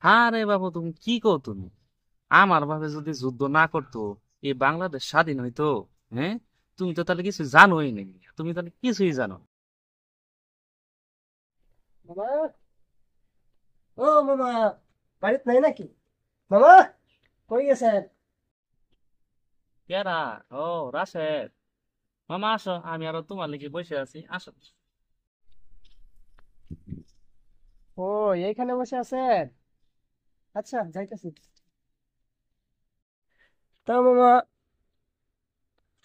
হ্যাঁ রে বাবু, তুমি কি কও তুমি? আমার ভাবে যদি যুদ্ধ না করতো, এই বাংলাদেশ স্বাধীন হইতো? হ্যাঁ, তুমি তো তাহলে কিছু জানোই নাকি? তুমি তাহলে কিছুই জানো না। মামা, ও মামা, বাড়িতে নাই নাকি? মামা, কই গেছেন? কেরা? ও, রাশেদ মামা, আসো, আমি আরো তোমার লিখে বসে আছি, আসো। ও, এইখানে বসে আছেন? আচ্ছা, যাইতেছি। তা মামা,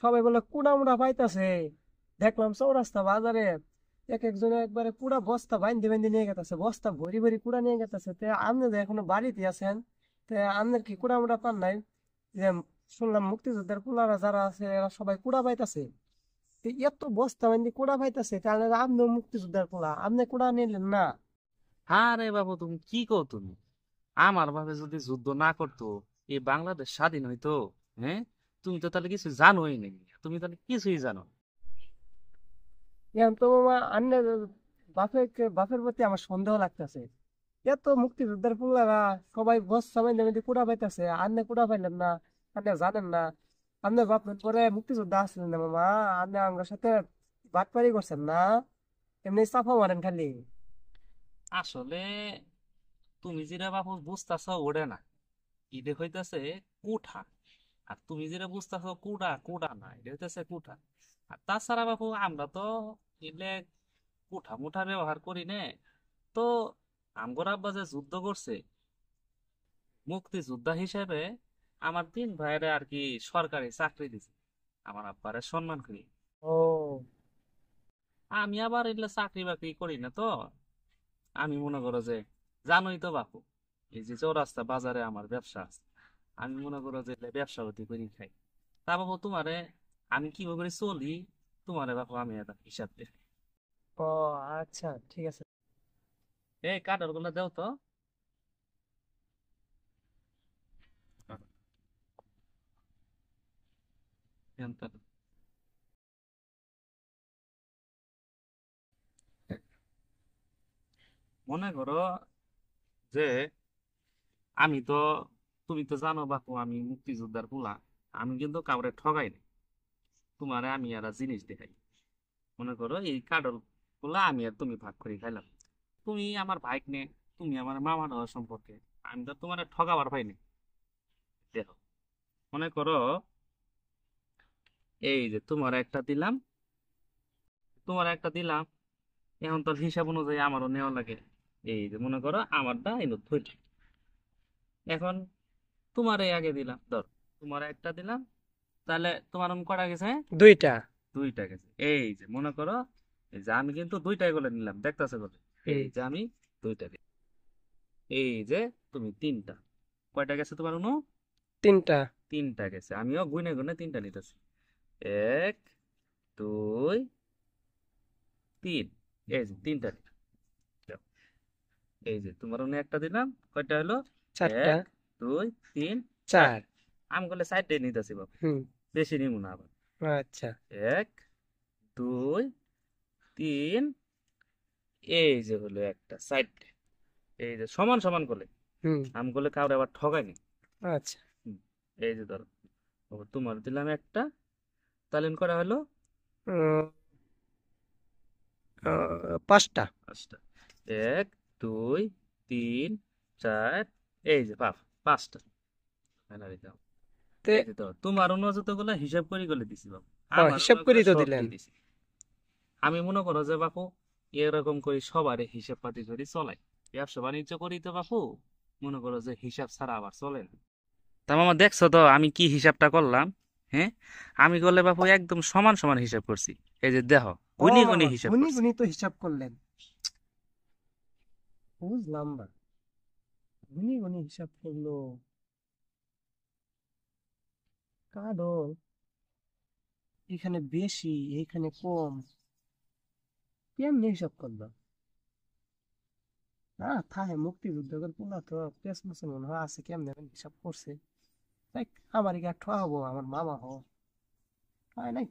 সবাই বলে কুড়া মুড়া পাইতাছে। দেখলাম চৌরাস্তা বাজারে এক একজনে একবারে কুড়া বস্তা বাইন্ধে বাইন্ধে নিয়ে গেতেছে, বস্তা ভরি ভরি কুড়া নিয়ে গেতেছে। তে আপনি যে এখনো বাড়িতে আছেন, তে আপনার কি কুড়া মুড়া পান নাই? যে শুনলাম মুক্তিযোদ্ধার কুলারা যারা আছে এরা সবাই কুড়া পাইতাছে। তো এত বস্তা বাইন্ধে কুড়া পাইতাছে, তাহলে আপনিও মুক্তিযোদ্ধার কুলা, আপনি কুড়া নিলেন না? হ্যাঁ রে বাবু, তুমি কি কও তুমি? আমার ভাবে যদি যুদ্ধ না করতো, এই বাংলাদেশ স্বাধীন হইতো? হ্যাঁ, তুমি তো তাহলে কিছু জানোই নাকি? তুমি তাহলে কিছুই জানো না। এখন তো মামা আন্নের বাপের প্রতি আমার সন্দেহ লাগতেছে। এত মুক্তিযোদ্ধার পুলারা সবাই বস সবাই নেমে কুড়া পাইতেছে, আন্নে কুড়া পাইলেন না? আন্নে জানেন না? আপনার বাপ পরে মুক্তিযোদ্ধা আসলেন না মামা? আন্নে আমার সাথে বাটপারি করছেন না? এমনি চাপা মারেন খালি। আসলে তুমি যেটা বাবু বুঝতেছ ওটা না, এটা হইতেছে কুঠা। আর তুমি যেটা বুঝতেছ কুড়া, কুড়া না, এটা হইতেছে কুঠা। আর তাছাড়া বাবু আমরা তো এলে কুঠা মুঠা ব্যবহার করি না। তো আমগোর আব্বা যে যুদ্ধ করছে, মুক্তিযোদ্ধা হিসেবে আমার তিন ভাইয়ের আর কি সরকারি চাকরি দিছে, আমার আব্বারে সম্মান করি। ও আমি আবার এগুলো চাকরি বাকরি করি না তো। আমি মনে করো যে, জানোই তো বাপু, এই যে চৌরাস্তা বাজারে আমার ব্যবসা আছে। আমি মনে করো যে এগুলা ব্যবসা পাতি করি খাই। তা বাবু তোমারে আমি কিভাবে করে চলি, তোমারে বাপু আমি একটা হিসাব দিই। ও, আচ্ছা ঠিক আছে। এই কাঠের গুলো দেও তো। এনতা- মনে করো যে আমি তো, তুমি তো জানো বাপু আমি মুক্তিযোদ্ধার পোলা। আমি কিন্তু কাউরে ঠগাই না। তোমারে আমি একটা জিনিস দেখাই। মনে করো এই কাঠের গুলা আমি আর তুমি ভাগ করে খাইলাম। তুমি আমার ভাইক নে, তুমি আমার মামার হওয়ার সম্পর্কে। আমি তো তোমার ঠগাবার ভাই নে। দেখো, মনে করো এই যে তোমার একটা দিলাম, তোমার একটা দিলাম। এখন তোর হিসাব অনুযায়ী আমারও নেওয়া লাগে। এই যে মনে করো আমারটা এই ধরি। এখন তোমার এই আগে দিলাম, ধর, তোমার একটা দিলাম। তাহলে তোমার কটা গেছে? দুইটা। দুইটা গেছে। এই যে মনে করো, এই যে আমি কিন্তু দুইটাই করে নিলাম, দেখতেছে বলে। হুম। এই যে আমি দুইটা দিই। এই যে তুমি তিনটা। কয়টা গেছে তোমার তিনটা। তিনটা গেছে। আমিও গুনে গুনে তিনটা নিতেছি। এক, দুই, তিন। এই যে তিনটা নিলাম। দাও। এই যে তোমার একটা দিলাম। কয়টা হলো? চারটা। এক, দুই, তিন, চার। চার। আমি করলে সাইডে নিতেছি বাবু, হুম। বেশি নিব না আবার। আচ্ছা। এক, দুই, তিন। এই যে হলো একটা সাইড। এই যে সমান সমান করলে, হুম। আমি করলে কাউরে আবার ঠগাইনি। আচ্ছা। হুম, এই যে ধরো, আবার তোমার দিলাম একটা। তাহলে করা হলো উম, পাঁচটা। পাঁচটা। এক, দুই, তিন, চার। এই যে পাঁচটা। ফাইনালি দাও। তে এই যে তো তোমার অনুযায়ী গুলা হিসাব করে গলে দিছি বাবু। আমার হিসাব অনুযায়ী করেই তো সব দিলেন। দিয়ে দিছি। আমি মনে করো যে বাপু এরকম করে সবারই হিসাব পাতি করে চলাই। ব্যবসা বাণিজ্য করি তো বাপু, মনে করো যে হিসাব ছাড়া আবার চলে না। তা মামা দেখছো তো আমি কি হিসাবটা করলাম? হ্যাঁ, আমি করলে বাপু একদম সমান সমান হিসাব করছি। এই যে দেখো, ও গুনি গুনি মামা, হিসাব গুনি করছি। গুনি তো হিসাব করলেন? বুঝলাম না। গুনি গুনি হিসাব করলো? কারণ এখানে বেশি, এইখানে কম, কেমনে হিসাব করলো? না, থাহে মুক্তিযুদ্ধের পোলা তো পেঁচ মুছে মনে হয় আছে, কেমনে যেন হিসাব করছে। তাই আমার এগা ঠা হবো, আমার মামা হো, হয় নাই।